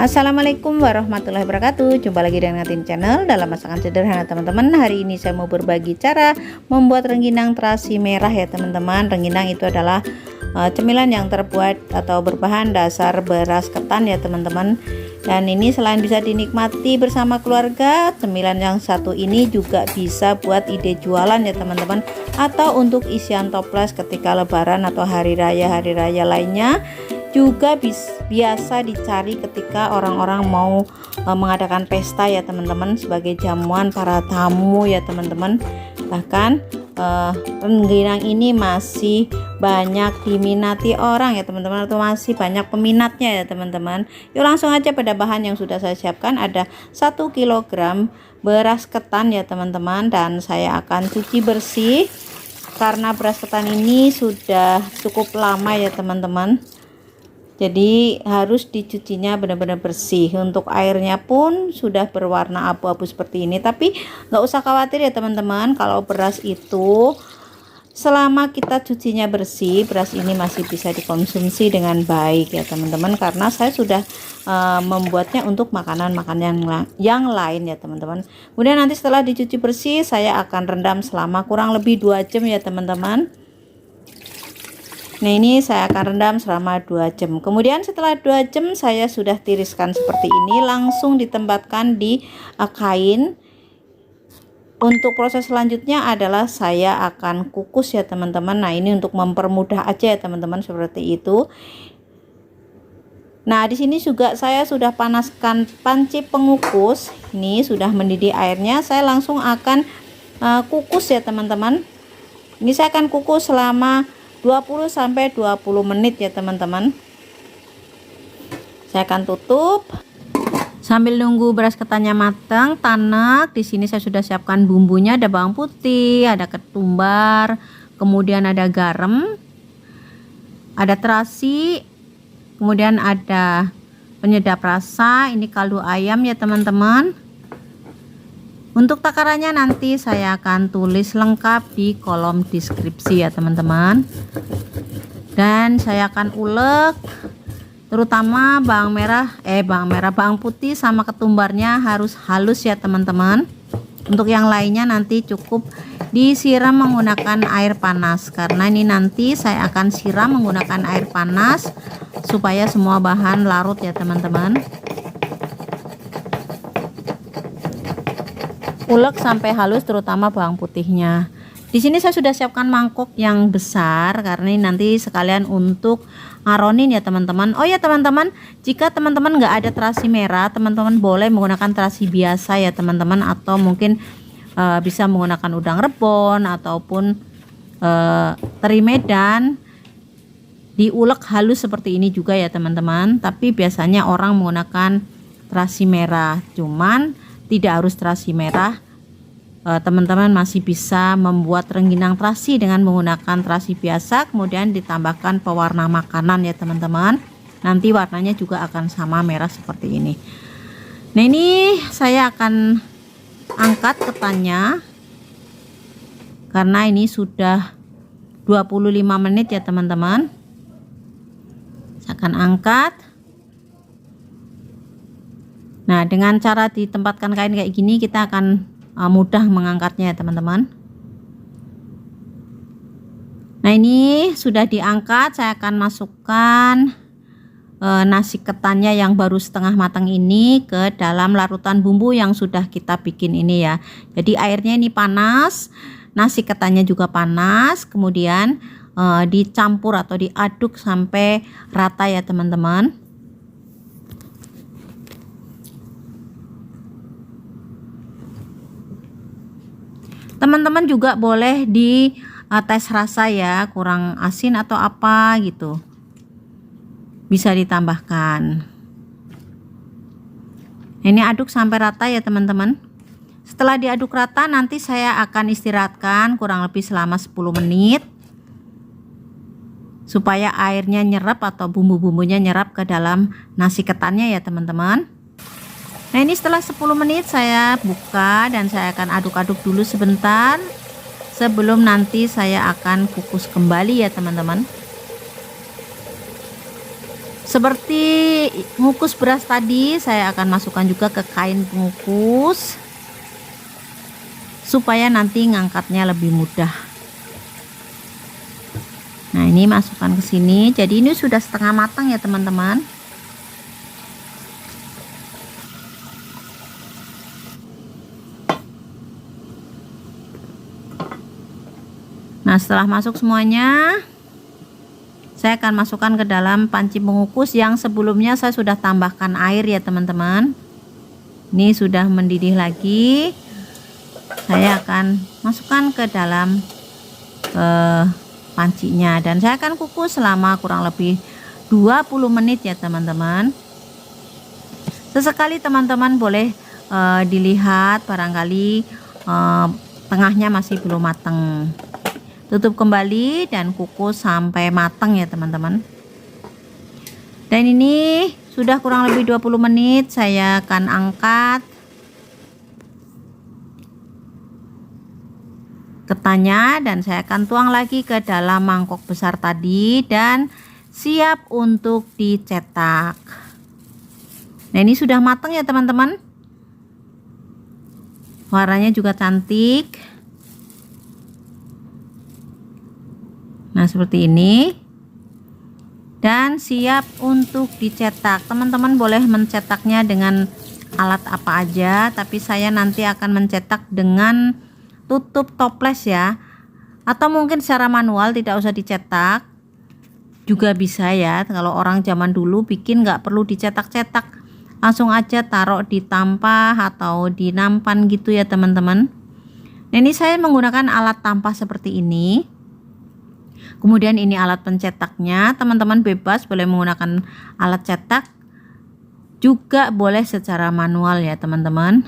Assalamualaikum warahmatullahi wabarakatuh. Jumpa lagi dengan Ngatin Channel dalam masakan sederhana teman-teman. Hari ini saya mau berbagi cara membuat rengginang terasi merah ya teman-teman. Rengginang itu adalah cemilan yang terbuat atau berbahan dasar beras ketan ya teman-teman. Dan ini selain bisa dinikmati bersama keluarga, cemilan yang satu ini juga bisa buat ide jualan ya teman-teman, atau untuk isian toples ketika lebaran atau hari raya lainnya. Juga biasa dicari ketika orang-orang mau mengadakan pesta ya teman-teman, sebagai jamuan para tamu ya teman-teman. Bahkan rengginang ini masih banyak diminati orang ya teman-teman, atau masih banyak peminatnya ya teman-teman. Yuk langsung aja pada bahan yang sudah saya siapkan. Ada 1 kg beras ketan ya teman-teman, dan saya akan cuci bersih karena beras ketan ini sudah cukup lama ya teman-teman. Jadi harus dicucinya benar-benar bersih. Untuk airnya pun sudah berwarna abu-abu seperti ini. Tapi nggak usah khawatir ya teman-teman, kalau beras itu selama kita cucinya bersih, beras ini masih bisa dikonsumsi dengan baik ya teman-teman. Karena saya sudah membuatnya untuk makanan-makanan yang lain ya teman-teman. Kemudian nanti setelah dicuci bersih, saya akan rendam selama kurang lebih 2 jam ya teman-teman. Nah, ini saya akan rendam selama 2 jam. Kemudian setelah 2 jam saya sudah tiriskan seperti ini, langsung ditempatkan di kain. Untuk proses selanjutnya adalah saya akan kukus ya teman-teman. Nah, ini untuk mempermudah aja ya teman-teman, seperti itu. Nah, di sini juga saya sudah panaskan panci pengukus. Ini sudah mendidih airnya. Saya langsung akan kukus ya teman-teman. Ini saya akan kukus selama 20-20 menit ya teman-teman. Saya akan tutup sambil nunggu beras ketannya matang tanak. Di sini saya sudah siapkan bumbunya, ada bawang putih, ada ketumbar, kemudian ada garam, ada terasi, kemudian ada penyedap rasa, ini kaldu ayam ya teman-teman. Untuk takarannya nanti saya akan tulis lengkap di kolom deskripsi ya teman-teman. Dan saya akan ulek, terutama bawang putih sama ketumbarnya harus halus ya teman-teman. Untuk yang lainnya nanti cukup disiram menggunakan air panas, karena ini nanti saya akan siram menggunakan air panas supaya semua bahan larut ya teman-teman. Ulek sampai halus, terutama bawang putihnya. Di sini saya sudah siapkan mangkok yang besar karena ini nanti sekalian untuk ngaronin ya teman-teman. Oh ya teman-teman, jika teman-teman nggak ada terasi merah, teman-teman boleh menggunakan terasi biasa ya teman-teman, atau mungkin bisa menggunakan udang rebon ataupun teri Medan. Diulek halus seperti ini juga ya teman-teman. Tapi biasanya orang menggunakan terasi merah, cuman tidak harus terasi merah. Teman-teman masih bisa membuat rengginang terasi dengan menggunakan terasi biasa, kemudian ditambahkan pewarna makanan ya teman-teman. Nanti warnanya juga akan sama merah seperti ini. Nah, ini saya akan angkat ketannya karena ini sudah 25 menit ya teman-teman. Saya akan angkat. Nah, dengan cara ditempatkan kain kayak gini kita akan mudah mengangkatnya ya teman-teman. Nah, ini sudah diangkat. Saya akan masukkan nasi ketannya yang baru setengah matang ini ke dalam larutan bumbu yang sudah kita bikin ini ya. Jadi airnya ini panas, nasi ketannya juga panas, kemudian dicampur atau diaduk sampai rata ya teman-teman. Teman-teman juga boleh di tes rasa ya, kurang asin atau apa gitu, bisa ditambahkan. Ini aduk sampai rata ya teman-teman. Setelah diaduk rata nanti saya akan istirahatkan kurang lebih selama 10 menit supaya airnya nyerap atau bumbu-bumbunya nyerap ke dalam nasi ketannya ya teman-teman. Nah, ini setelah 10 menit saya buka dan saya akan aduk-aduk dulu sebentar sebelum nanti saya akan kukus kembali ya teman-teman. Seperti mengukus beras tadi, saya akan masukkan juga ke kain pengukus supaya nanti ngangkatnya lebih mudah. Nah, ini masukkan ke sini. Jadi ini sudah setengah matang ya teman-teman. Nah, setelah masuk semuanya, saya akan masukkan ke dalam panci pengukus yang sebelumnya saya sudah tambahkan air ya teman-teman. Ini sudah mendidih lagi. Saya akan masukkan ke dalam pancinya dan saya akan kukus selama kurang lebih 20 menit ya teman-teman. Sesekali teman-teman boleh dilihat barangkali tengahnya masih belum matang. Tutup kembali dan kukus sampai matang ya teman-teman. Dan ini sudah kurang lebih 20 menit. Saya akan angkat ketannya dan saya akan tuang lagi ke dalam mangkok besar tadi dan siap untuk dicetak. Nah, ini sudah matang ya teman-teman. Warnanya juga cantik. Nah, seperti ini. Dan siap untuk dicetak. Teman-teman boleh mencetaknya dengan alat apa aja, tapi saya nanti akan mencetak dengan tutup toples ya. Atau mungkin secara manual, tidak usah dicetak. Juga bisa ya. Kalau orang zaman dulu bikin nggak perlu dicetak-cetak. Langsung aja taruh di tampah atau di nampan gitu ya teman-teman. Nah, ini saya menggunakan alat tampah seperti ini. Kemudian ini alat pencetaknya, teman-teman bebas boleh menggunakan alat cetak, juga boleh secara manual ya teman-teman.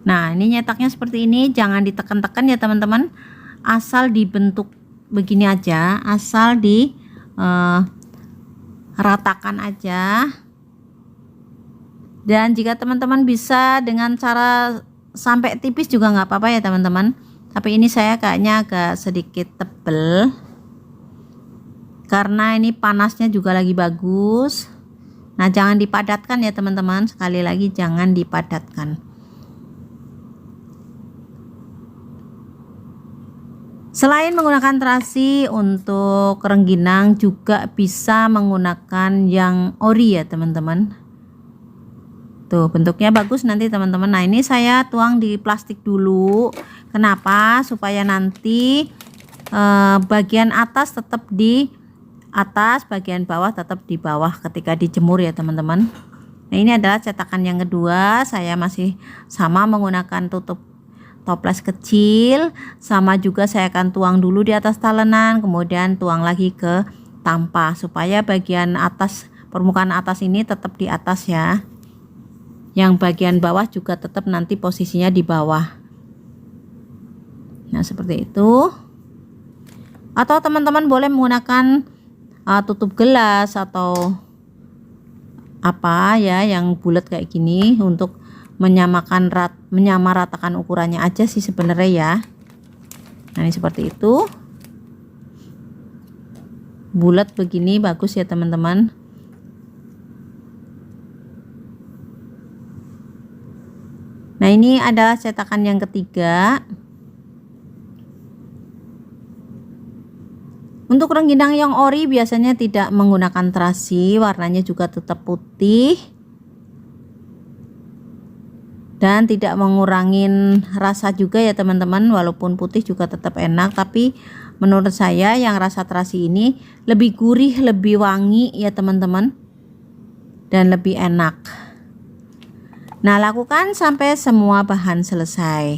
Nah, ini nyetaknya seperti ini, jangan ditekan-tekan ya teman-teman, asal dibentuk begini aja, asal di ratakan aja. Dan jika teman-teman bisa dengan cara sampai tipis juga nggak apa-apa ya teman-teman. Tapi ini saya kayaknya agak sedikit tebel karena ini panasnya juga lagi bagus. Nah, jangan dipadatkan ya teman-teman, sekali lagi jangan dipadatkan. Selain menggunakan terasi untuk rengginang, juga bisa menggunakan yang ori ya teman-teman. Tuh, bentuknya bagus nanti teman-teman. Nah, ini saya tuang di plastik dulu. Kenapa? Supaya nanti bagian atas tetap di atas, bagian bawah tetap di bawah ketika dijemur ya teman-teman. Nah, ini adalah cetakan yang kedua. Saya masih sama menggunakan tutup toples kecil. Sama juga saya akan tuang dulu di atas talenan, kemudian tuang lagi ke tampah supaya bagian atas, permukaan atas ini tetap di atas ya. Yang bagian bawah juga tetap nanti posisinya di bawah. Nah, seperti itu. Atau teman-teman boleh menggunakan tutup gelas atau apa ya yang bulat kayak gini untuk menyamaratakan ukurannya aja sih sebenarnya ya. Nah, ini seperti itu. Bulat begini bagus ya teman-teman. Nah, ini adalah cetakan yang ketiga. Untuk rengginang yang ori biasanya tidak menggunakan terasi, warnanya juga tetap putih dan tidak mengurangin rasa juga ya teman-teman. Walaupun putih juga tetap enak, tapi menurut saya yang rasa terasi ini lebih gurih, lebih wangi ya teman-teman, dan lebih enak. Nah, lakukan sampai semua bahan selesai.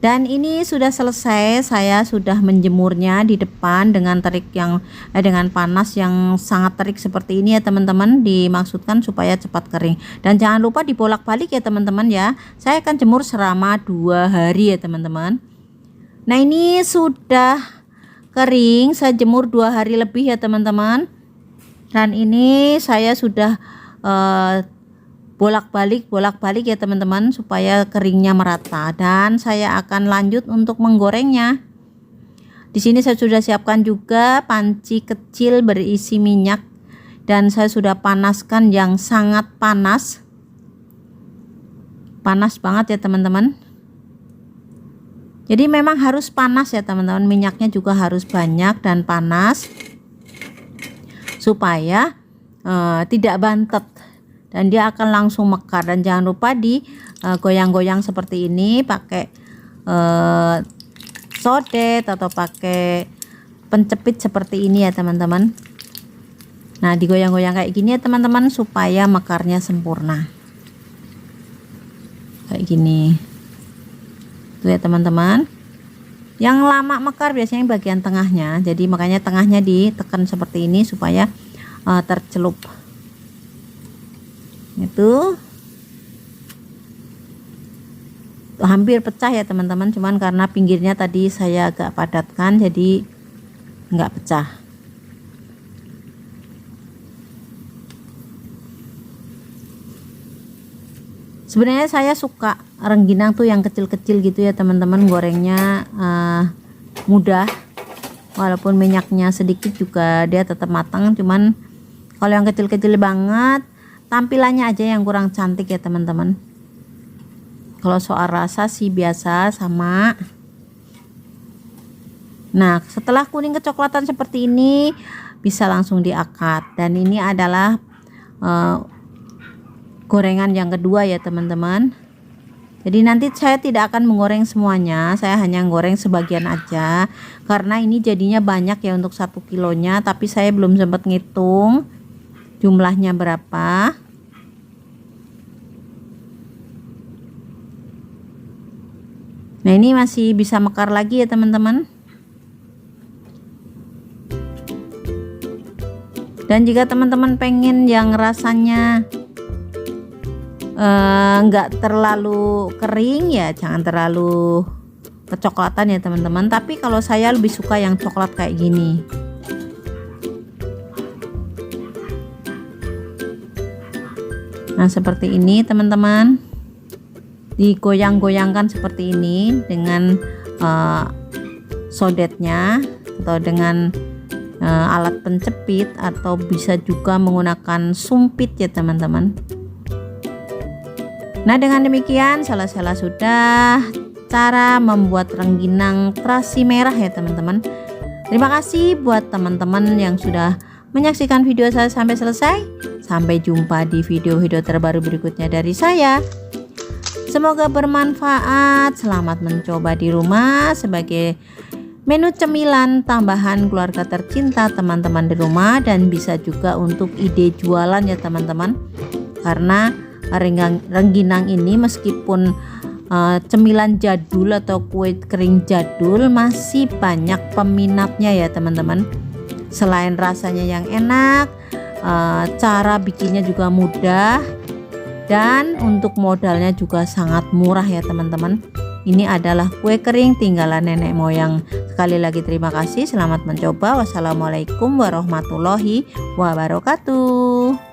Dan ini sudah selesai, saya sudah menjemurnya di depan dengan terik yang dengan panas yang sangat terik seperti ini ya teman-teman, dimaksudkan supaya cepat kering. Dan jangan lupa dibolak-balik ya teman-teman ya. Saya akan jemur selama 2 hari ya teman-teman. Nah, ini sudah kering, saya jemur 2 hari lebih ya teman-teman. Dan ini saya sudah bolak-balik ya teman-teman supaya keringnya merata, dan saya akan lanjut untuk menggorengnya. Di sini saya sudah siapkan juga panci kecil berisi minyak dan saya sudah panaskan yang sangat panas banget ya teman-teman. Jadi memang harus panas ya teman-teman, minyaknya juga harus banyak dan panas supaya tidak bantet dan dia akan langsung mekar. Dan jangan lupa di goyang-goyang seperti ini pakai sodet atau pakai pencepit seperti ini ya teman-teman. Nah, digoyang-goyang kayak gini ya teman-teman supaya mekarnya sempurna kayak gini tuh ya teman-teman. Yang lama mekar biasanya bagian tengahnya, jadi makanya tengahnya ditekan seperti ini supaya tercelup. Itu hampir pecah ya teman-teman, cuman karena pinggirnya tadi saya agak padatkan jadi nggak pecah. Sebenarnya saya suka rengginang tuh yang kecil-kecil gitu ya teman-teman, gorengnya mudah, walaupun minyaknya sedikit juga dia tetap matang. Cuman kalau yang kecil-kecil banget tampilannya aja yang kurang cantik ya teman-teman. Kalau soal rasa sih biasa sama. Nah, setelah kuning kecoklatan seperti ini bisa langsung diangkat. Dan ini adalah gorengan yang kedua ya teman-teman. Jadi nanti saya tidak akan menggoreng semuanya, saya hanya goreng sebagian aja karena ini jadinya banyak ya untuk 1 kilonya, tapi saya belum sempat ngitung jumlahnya berapa. Nah, ini masih bisa mekar lagi ya teman-teman. Dan jika teman-teman pengen yang rasanya nggak terlalu kering ya, jangan terlalu kecoklatan ya teman-teman. Tapi kalau saya lebih suka yang coklat kayak gini. Nah, seperti ini teman-teman, digoyang-goyangkan seperti ini dengan sodetnya atau dengan alat pencepit, atau bisa juga menggunakan sumpit ya teman-teman. Nah, dengan demikian selesai sudah cara membuat rengginang terasi merah ya teman-teman. Terima kasih buat teman-teman yang sudah menyaksikan video saya sampai selesai. Sampai jumpa di video-video terbaru berikutnya dari saya. Semoga bermanfaat. Selamat mencoba di rumah sebagai menu cemilan tambahan keluarga tercinta teman-teman di rumah, dan bisa juga untuk ide jualan ya teman-teman. Karena rengginang ini meskipun cemilan jadul atau kue kering jadul masih banyak peminatnya ya teman-teman. Selain rasanya yang enak, cara bikinnya juga mudah, dan untuk modalnya juga sangat murah ya teman-teman. Ini adalah kue kering tinggalan nenek moyang. Sekali lagi terima kasih, selamat mencoba. Wassalamualaikum warahmatullahi wabarakatuh.